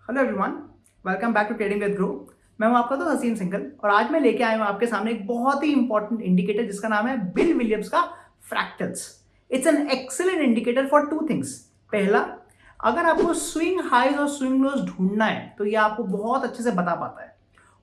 Hello everyone, welcome back to trading with Groww. मैं हूं आपका दोस्त हसीन सिंघल और आज मैं लेके आया हूं आपके सामने एक बहुत ही इंपॉर्टेंट इंडिकेटर जिसका नाम है बिल विलियम्स का fractals. It's an excellent indicator for two things. पहला, अगर आपको स्विंग हाइज और स्विंग लोज ढूंढना है तो ये आपको बहुत अच्छे से बता पाता है।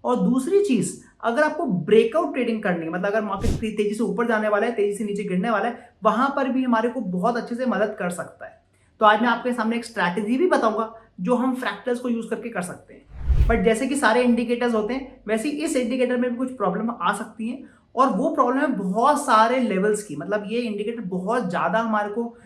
और दूसरी चीज, अगर आपको ब्रेकआउट ट्रेडिंग करनी है, मतलब अगर मार्केट तेजी से ऊपर जाने वाला है, तेजी से नीचे गिरने वाला है, वहां पर भी हमारे को बहुत अच्छे से मदद कर सकता है। तो आज मैं आपके सामने एक स्ट्रैटेजी भी बताऊंगा जो हम फ्रैक्टल्स को यूज करके कर सकते हैं। बट जैसे कि सारे इंडिकेटर्स होते हैं, वैसे ही इस इंडिकेटर में भी कुछ प्रॉब्लम आ सकती है। और वो प्रॉब्लम है बहुत सारे लेवल्स की, मतलब ये इंडिकेटर बहुत ज्यादा हमारे को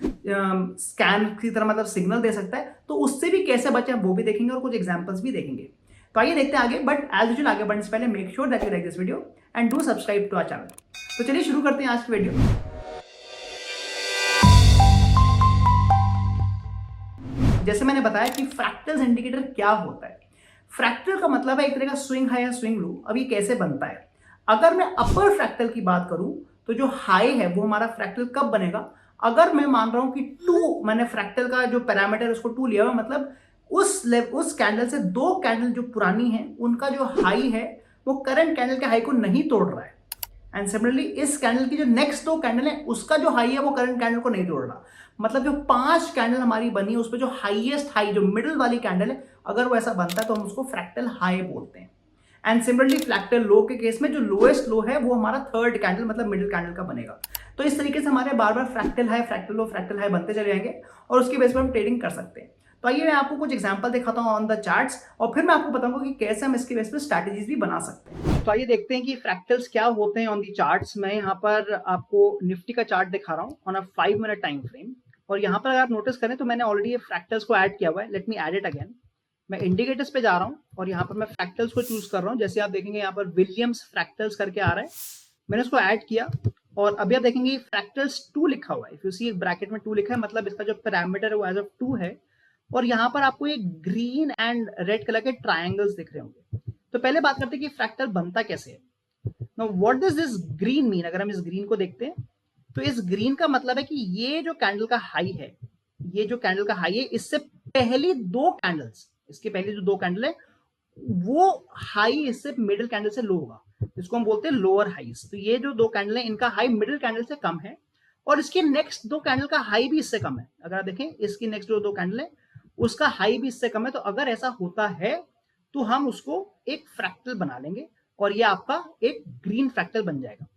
स्कैन की तरह मतलब सिग्नल दे सकता है। तो उससे भी कैसे बचें वो भी देखेंगे और कुछ एग्जांपल्स भी देखेंगे। तो आइए देखते हैं आगे। बट एज यूजुअल आगे बढ़ने से पहले make sure that you like this video and do subscribe to our channel. तो चलिए शुरू करते हैं आज की वीडियो। जैसे मैंने बताया कि फ्रैक्टल्स इंडिकेटर क्या होता है। फ्रैक्टल का मतलब है एक तरह का स्विंग हाई या स्विंग लो। अब ये कैसे बनता है? अगर मैं अपर फ्रैक्टल की बात करूं तो जो हाई है वो हमारा फ्रैक्टल कब बनेगा? अगर मैं मान रहा हूं कि टू, मैंने फ्रैक्टल का जो पैरामीटर उसको टू लिया हुआ, मतलब उस कैंडल से दो कैंडल जो पुरानी है उनका जो हाई है वो करंट कैंडल के हाई को नहीं तोड़ रहा है। एंड सिमिलरली इस कैंडल की जो नेक्स्ट दो कैंडल है उसका जो हाई है वो करंट कैंडल को नहीं तोड़ रहा। मतलब जो पांच कैंडल हमारी बनी है उसमें जो हाईएस्ट हाई, जो मिडिल वाली कैंडल है, अगर वो ऐसा बनता है तो हम उसको फ्रैक्टल हाई बोलते हैं। एंड सिमिलरली फ्रैक्टल लो के केस में जो लोएस्ट लो है वो हमारा थर्ड कैंडल मतलब मिडिल कैंडल का बनेगा। तो इस तरीके से हमारे बार बार फ्रैक्टल हाई, फ्रैक्टल लो, फ्रैक्टल हाई बनते चले जाएंगे और उसके बेस पर हम ट्रेडिंग कर सकते हैं। तो आइए मैं आपको कुछ एग्जांपल दिखाता हूं ऑन द चार्ट्स और फिर मैं आपको बताऊंगा कि कैसे हम इसके बेस पर स्ट्रैटेजीज भी बना सकते हैं। तो आइए देखते हैं कि फ्रैक्टल्स क्या होते हैं ऑन दी चार्ट्स। मैं यहाँ पर आपको निफ्टी का चार्ट दिखा रहा हूँ on a 5 minute time frame. और यहाँ पर अगर आप नोटिस करें तो मैंने ऑलरेडी ये फ्रैक्टल्स को ऐड किया हुआ है। Let me add it again. मैं इंडिकेटर्स पे जा रहा हूँ और यहाँ पर मैं फ्रैक्टल्स को चूज कर रहा हूँ। जैसे आप देखेंगे यहाँ पर विलियम्स फ्रैक्टल्स करके आ रहा है, मैंने उसको ऐड किया। और अभी आप देखेंगे फ्रैक्टल्स 2 लिखा हुआ है। इफ यू सी ब्रैकेट में 2 लिखा है, मतलब इसका जो पैरामीटर है वो एज ऑफ 2 है। और यहाँ पर आपको एक ग्रीन एंड रेड कलर के ट्राइंगल्स दिख रहे होंगे। तो पहले बात करते हैं कि फ्रैक्टल बनता कैसे है। Now what does this green mean? अगर हम इस ग्रीन को देखते हैं तो इस ग्रीन का मतलब है कि ये जो कैंडल का हाई है, ये जो कैंडल का हाई है, इससे पहली दो कैंडल्स, इसके पहले जो दो कैंडल है वो हाई इससे मिडिल कैंडल से लो होगा, इसको हम बोलते हैं लोअर हाइस। तो ये जो दो कैंडल है इनका हाई मिडिल कैंडल से कम है और इसके नेक्स्ट दो कैंडल का हाई भी इससे कम है। अगर आप देखें इसकी नेक्स्ट जो दो कैंडल है उसका हाई भी इससे कम है। तो अगर ऐसा होता है तो हम उसको एक फ्रैक्टल बना लेंगे और ये आपका एक ग्रीन फ्रैक्टल बन जाएगा।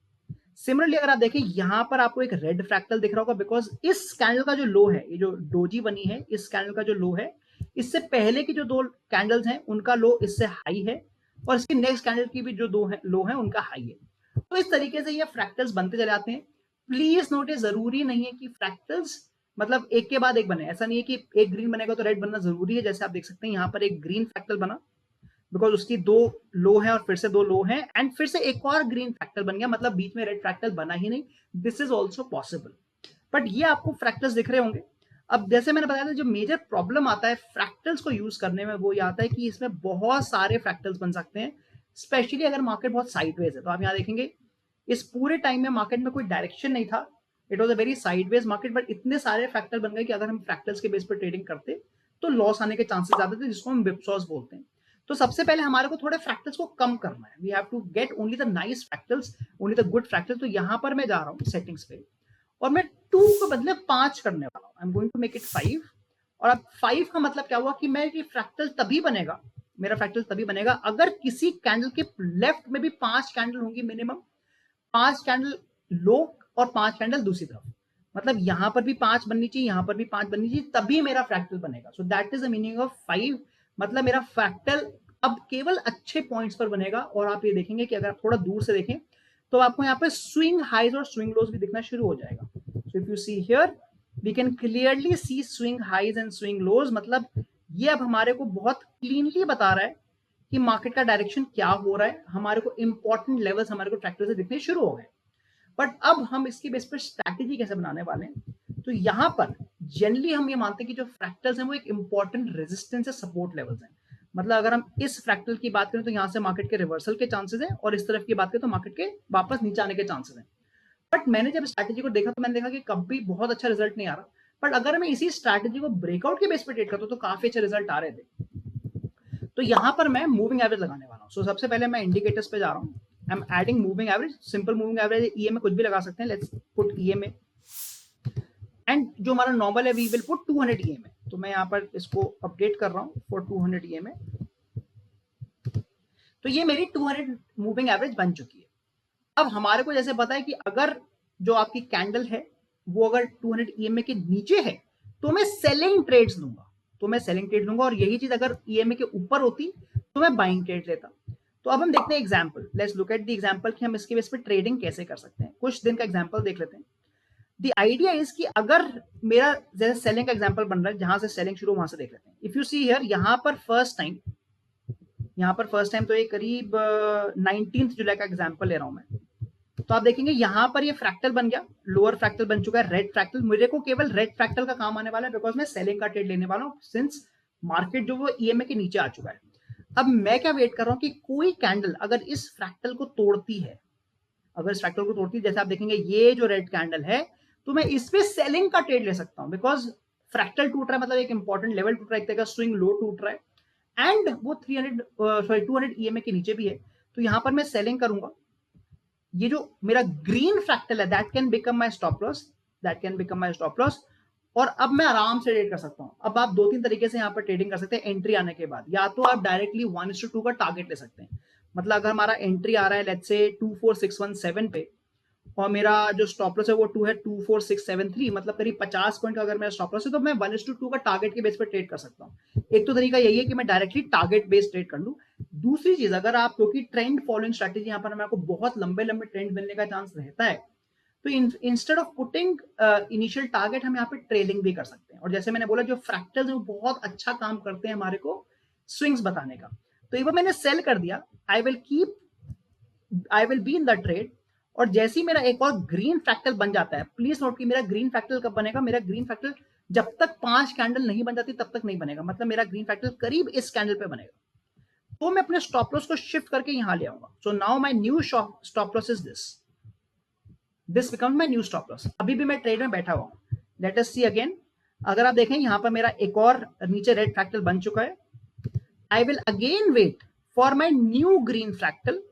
सिमिलरली अगर आप देखें यहां पर आपको एक रेड फ्रैक्टल दिख रहा होगा, बिकॉज इस कैंडल का जो लो है, ये जो डोजी बनी है, इस कैंडल का जो लो है, इससे पहले की जो दो कैंडल्स हैं उनका लो इससे हाई है और इसकी नेक्स्ट कैंडल की भी जो दो है, लो है उनका हाई है। तो इस तरीके से ये फ्रैक्टल्स बनते चले जाते हैं। प्लीज नोटिस, जरूरी नहीं है कि फ्रैक्टल्स मतलब एक के बाद एक बने। ऐसा नहीं है कि एक ग्रीन बनेगा तो रेड बनना जरूरी है। जैसे आप देख सकते हैं यहाँ पर एक ग्रीन फ्रैक्टल बना बिकॉज उसकी दो लो है और फिर से दो लो है एंड फिर से एक और ग्रीन फ्रैक्टल बन गया, मतलब बीच में रेड फ्रैक्टल बना ही नहीं। This is also possible. But ये आपको फ्रैक्टल्स दिख रहे होंगे। अब जैसे मैंने बताया था, जो मेजर प्रॉब्लम आता है फ्रैक्टल्स को यूज करने में वो ये आता है कि इसमें बहुत सारे फ्रैक्टल्स बन सकते हैं, स्पेशली अगर मार्केट बहुत साइडवेज है। तो आप यहाँ देखेंगे इस पूरे टाइम में मार्केट में कोई डायरेक्शन नहीं था, it was a very sideways market, but इतने सारे फ्रैक्टल बन गए कि अगर हम फ्रैक्टल्स के बेस पर ट्रेडिंग करते तो लॉस आने के चांसेस ज्यादा थे, जिसको हम विपसॉस बोलते हैं। तो सबसे पहले हमारे को थोड़े फ्रैक्टल्स को कम करना है। We have to get only the nice fractals, only the good fractals. तो यहाँ पर मैं जा रहा हूँ सेटिंग्स पे और मैं 2 के बदले 5 करने वाला हूँ। I am going to make it 5। और अब 5 का मतलब क्या हुआ कि मैं ये फ्रैक्टल तभी बनेगा, मेरा फ्रैक्टल तभी बनेगा अगर किसी कैंडल के लेफ्ट में भी 5 कैंडल होंगी मिनिमम, 5 कैंडल लो और 5 कैंडल दूसरी तरफ। मतलब यहां पर भी 5 बननी चाहिए, यहां पर भी 5 बननी चाहिए, तभी मेरा फ्रैक्टल बनेगा। So that is the meaning of 5। मतलब मेरा फ्रैक्टल अब केवल अच्छे पॉइंट्स पर बनेगा। और आप ये देखेंगे कि अगर आप थोड़ा दूर से देखें तो आपको यहाँ पे स्विंग हाइज और स्विंग लोज भी दिखना शुरू हो जाएगा। So if you see here we can clearly see swing highs and swing lows. मतलब ये अब हमारे को बहुत क्लीनली बता रहा है कि मार्केट का डायरेक्शन क्या हो रहा है। हमारे को इंपॉर्टेंट लेवल्स हमारे को ट्रैक्टर से दिखने शुरू हो गए। बट अब हम इसके बेस पर स्ट्रैटेजी कैसे बनाने वाले हैं? तो यहां पर जनरली हम ये मानते हैं कि जो फ्रैक्टल्स हैं वो एक इंपॉर्टेंट रेजिस्टेंस है, सपोर्ट लेवल्स हैं। मतलब अगर हम इस फ्रैक्टल की बात करें तो यहां से मार्केट के रिवर्सल के चांसेस हैं और इस तरफ की बात करें तो मार्केट के वापस नीचे आने के चांसेस हैं। बट मैंने जब स्ट्रैटेजी को देखा तो मैंने देखा कि कभी बहुत अच्छा रिजल्ट नहीं आ रहा। बट अगर मैं इसी स्ट्रैटेजी को ब्रेकआउट के बेस पर ट्रेड करता हूं तो काफी अच्छे रिजल्ट आ रहे थे। तो यहाँ पर मैं मूविंग एवरेज लगाने वाला हूँ। सो सबसे पहले मैं इंडिकेटर्स पे जा रहा हूँ। I am adding moving average, simple moving average, EMA कुछ भी लगा सकते हैं, लेट्स पुट ईएमए, एंड जो हमारा नॉर्मल है वी विल पुट 200 ईएमए। तो मैं यहाँ पर इसको अपडेट कर रहा हूँ फॉर 200 ईएमए। तो ये मेरी 200 मूविंग एवरेज बन चुकी है। अब हमारे को जैसे पता है कि अगर जो आपकी कैंडल है वो अगर 200 ईएमए के नीचे है तो मैं सेलिंग ट्रेड्स लूंगा, और यही चीज अगर ईएमए के ऊपर होती तो मैं बाइंग ट्रेड लेता। तो अब हम देखते हैं example, let's look at the example कि हम इसके बेस पे ट्रेडिंग कैसे कर सकते हैं। कुछ दिन का एग्जांपल देख लेते हैं। द आइडिया इज कि अगर मेरा जैसे सेलिंग का एग्जांपल बन रहा है, जहां से सेलिंग शुरू वहां से देख लेते हैं। इफ यू सी हियर, यहाँ पर फर्स्ट टाइम तो ये करीब 19 जुलाई का एग्जांपल ले रहा हूं मैं। तो आप देखेंगे यहाँ पर ये फ्रैक्टल बन गया, लोअर फ्रैक्टल बन चुका है, रेड फ्रैक्टल। मुझे को केवल रेड फ्रैक्टल का काम आने वाला है बिकॉज मैं सेलिंग का ट्रेड लेने वाला हूँ सिंस मार्केट जो वो ईएमए के नीचे आ चुका है। अब मैं क्या वेट कर रहा हूँ कि कोई कैंडल अगर इस फ्रैक्टल को तोड़ती है, जैसे आप देखेंगे ये जो रेड कैंडल है, तो मैं इस पे सेलिंग का ट्रेड ले सकता हूँ बिकॉज फ्रैक्टल टूट रहा है, मतलब एक इंपॉर्टेंट लेवल टूट रहा है, एक तरह का स्विंग लो टूट रहा है, एंड वो 200 ईएमए के नीचे भी है। तो यहां पर मैं सेलिंग करूंगा। ये जो मेरा ग्रीन फ्रैक्टल है that can become my stop loss, और अब मैं आराम से ट्रेड कर सकता हूं। अब आप 2-3 तरीके से यहाँ पर ट्रेडिंग कर सकते हैं एंट्री आने के बाद। या तो आप डायरेक्टली 1:2 का टारगेट ले सकते हैं, मतलब अगर हमारा एंट्री आ रहा है लेट्स से 24617 पे और मेरा जो स्टॉप लॉस है वो 24673, मतलब करीब 50 पॉइंट का अगर मेरा स्टॉप लॉस है, तो मैं 1:2 का टारगेट के बेस पर ट्रेड कर सकता हूँ। एक तो तरीका यही है कि मैं डायरेक्टली टारगेट बेस्ड ट्रेड कर लूँ। दूसरी चीज, अगर आप, क्योंकि ट्रेंड फॉलोइंग स्ट्रैटेजी यहाँ पर आपको बहुत लंबे ट्रेंड मिलने का चांस रहता है, तो instead of putting initial target हम यहाँ पे ट्रेलिंग भी कर सकते हैं। और जैसे मैंने बोला, जो फ्रैक्टल्स हैं वो बहुत अच्छा काम करते हैं हमारे को स्विंग्स बताने का। तो एक बार मैंने सेल कर दिया, I will be in the trade, और जैसे ही मेरा एक और ग्रीन फ्रैक्टल बन जाता है, प्लीज नोट कि मेरा ग्रीन फ्रैक्टल कब बनेगा, मेरा ग्रीन फ्रैक्टल जब तक 5 कैंडल नहीं बन जाती तब तक नहीं बनेगा, मतलब मेरा ग्रीन फ्रैक्टल करीब इस कैंडल पे बनेगा। तो मैं अपने स्टॉप लॉस को शिफ्ट करके यहां ले आऊंगा। So now my new stop loss is this becomes my new stop loss. अभी भी मैं ट्रेड में बैठा हुआ हूं। लेट अस सी अगेन, अगर आप देखें यहां पर मेरा एक और नीचे रेड फ्रैक्टल बन चुका है। I will again wait for my new green fractal,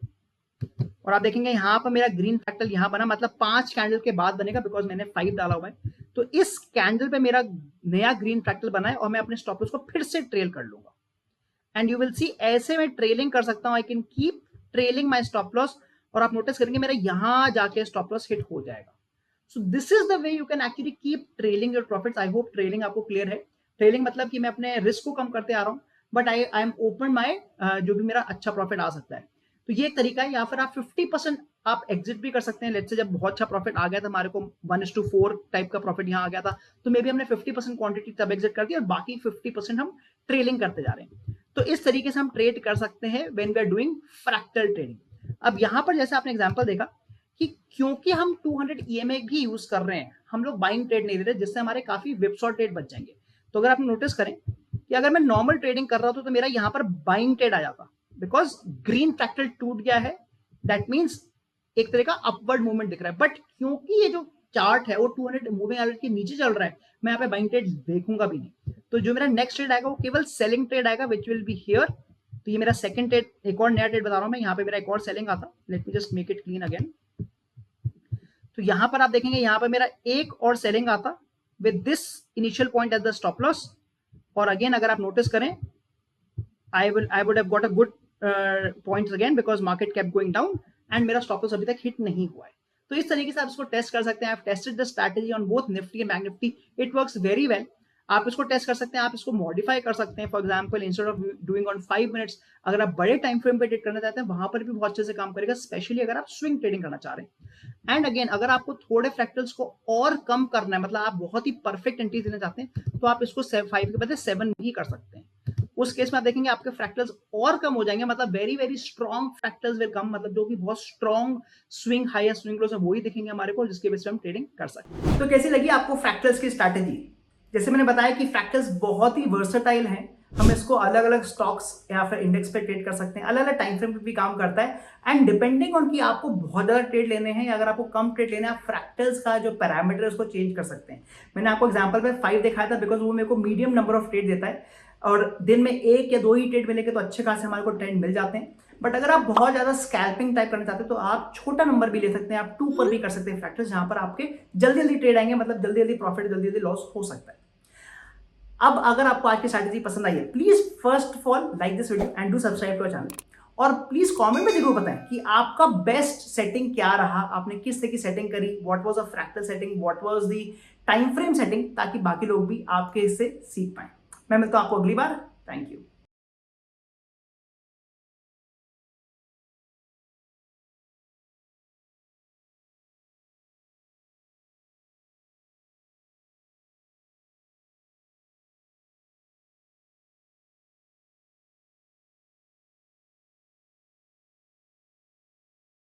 और आप देखेंगे यहां पर मेरा ग्रीन फ्रैक्टल यहां बना, मतलब 5 कैंडल के बाद बनेगा बिकॉज मैंने 5 डाला हुआ है। तो इस कैंडल पे मेरा नया ग्रीन फ्रैक्टल बना है और मैं अपने स्टॉप लॉस को फिर से ट्रेल कर लूंगा। एंड यू विल सी, ऐसे मैं ट्रेलिंग कर सकता हूं। I can keep trailing my stop loss, और आप नोटिस करेंगे मेरा यहां जाके स्टॉप लॉस हिट हो जाएगा। So this is the way you can actually keep trailing your profits. I hope trailing आपको क्लियर है। ट्रेलिंग मतलब कि मैं अपने रिस्क को कम करते आ रहा हूं, but I am open my जो भी मेरा अच्छा प्रॉफिट आ सकता है। तो ये एक तरीका है। या फिर आप 50% आप एग्जिट भी कर सकते हैं। लेट्स से जब बहुत अच्छा प्रॉफिट आ गया था, हमारे को 1:4 टाइप का प्रॉफिट यहाँ आ गया था, तो मे भी हमने 50% क्वांटिटी तब एग्जिट कर दी और बाकी 50% हम ट्रेलिंग करते जा रहे हैं। तो इस तरीके से हम ट्रेड कर सकते हैं when we are doing fractal trading. अब यहाँ पर जैसे आपने एग्जांपल देखा कि क्योंकि हम 200 ईएमए भी यूज कर रहे हैं, हम लोग बाइंग ट्रेड नहीं दे रहे, जिससे हमारे काफी विप्स और ट्रेड बच जाएंगे। तो अगर आप नोटिस करें कि अगर मैं नॉर्मल ट्रेडिंग कर रहा था तो मेरा यहाँ पर बाइंग ट्रेड आ जाता, बिकॉज ग्रीन फ्रैक्टल टूट गया है, दैट मीन्स एक तरह का अपवर्ड मूवमेंट दिख रहा है। बट क्योंकि ये जो चार्ट है वो 200 मूविंग एवरेज के नीचे चल रहा है, मैं यहाँ पे बाइंग ट्रेड देखूंगा भी नहीं। तो जो मेरा नेक्स्ट ट्रेड आएगा वो केवल सेलिंग ट्रेड आएगा, विच विल बी हियर। तो ये मेरा सेकंड ट्रेड, एक और नया ट्रेड बता रहा हूं मैं। यहाँ पे मेरा एक और सेलिंग आता, let me just make it clean again. तो यहाँ पर आप देखेंगे यहाँ पर मेरा एक और सेलिंग आता with this initial point at the stop loss, और अगेन अगर आप नोटिस करें, I would have got a good points again because market kept going down and मेरा स्टॉप लॉस अभी तक हिट नहीं हुआ है। तो इस तरीके से आप इसको टेस्ट कर सकते हैं। I tested the strategy on both Nifty and bank Nifty, it works very well. आप इसको टेस्ट कर सकते हैं, आप इसको मॉडिफाई कर सकते हैं। For example, instead of doing on 5 minutes, अगर आप बड़े टाइम फ्रेम पे ट्रेड करना चाहते हैं, वहां पर भी बहुत अच्छे से काम करेगा, स्पेशली अगर आप स्विंग ट्रेडिंग करना चाह रहे हैं। एंड अगेन, अगर आपको थोड़े फ्रैक्टल्स को और कम करना है, मतलब आप बहुत ही परफेक्ट एंट्री देना चाहते हैं, तो आप इसको 5 के बजाय 7 भी कर सकते हैं। उस केस में आप देखेंगे आपके फ्रैक्टल्स और कम हो जाएंगे, मतलब very very strong fractals will come, मतलब जो कि बहुत स्ट्रॉन्ग स्विंग हाई या स्विंग लोस है वही दिखेंगे हमारे को, जिसके बेस पे हम ट्रेडिंग कर सकते हैं। तो कैसी लगी आपको फ्रैक्टल्स की स्ट्रैटेजी? जैसे मैंने बताया कि फ्रैक्टल्स बहुत ही वर्सेटाइल हैं, हम इसको अलग अलग स्टॉक्स या फिर इंडेक्स पे ट्रेड कर सकते हैं, अलग अलग टाइम फ्रेम पे भी काम करता है। एंड डिपेंडिंग ऑन कि आपको बहुत ज्यादा ट्रेड लेने हैं या अगर आपको कम ट्रेड लेना है, आप फ्रैक्टल्स का जो पैरामीटर है उसको चेंज कर सकते हैं। मैंने आपको एग्जांपल में 5 दिखाया था बिकॉज वो मेरे को मीडियम नंबर ऑफ ट्रेड देता है। और दिन में 1 या 2 ही ट्रेड मिलेंगे तो अच्छे खासे हमारे को ट्रेंड मिल जाते हैं। बट अगर आप बहुत ज्यादा स्कैल्पिंग टाइप करना चाहते हैं तो आप छोटा नंबर भी ले सकते हैं, आप 2 पर भी कर सकते हैं फ्रैक्टल्स, जहां पर आपके जल्दी जल्दी ट्रेड आएंगे, मतलब जल्दी जल्दी प्रॉफिट जल्दी जल्दी लॉस हो सकता है। अब अगर आपको आज की स्ट्रैटेजी पसंद आई है, please first of all like this video and do subscribe to our channel, और प्लीज कमेंट में जरूर बताएं कि आपका बेस्ट सेटिंग क्या रहा, आपने किस तरह की सेटिंग करी, what was a fractal setting, what was the time frame setting, ताकि बाकी लोग भी आपके इससे सीख पाए। मैं मिलता हूं आपको अगली बार। Thank you.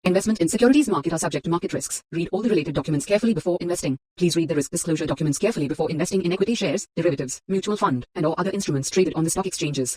Investment in securities market are subject to market risks. Read all the related documents carefully before investing. Please read the risk disclosure documents carefully before investing in equity shares, derivatives, mutual fund, and or other instruments traded on the stock exchanges.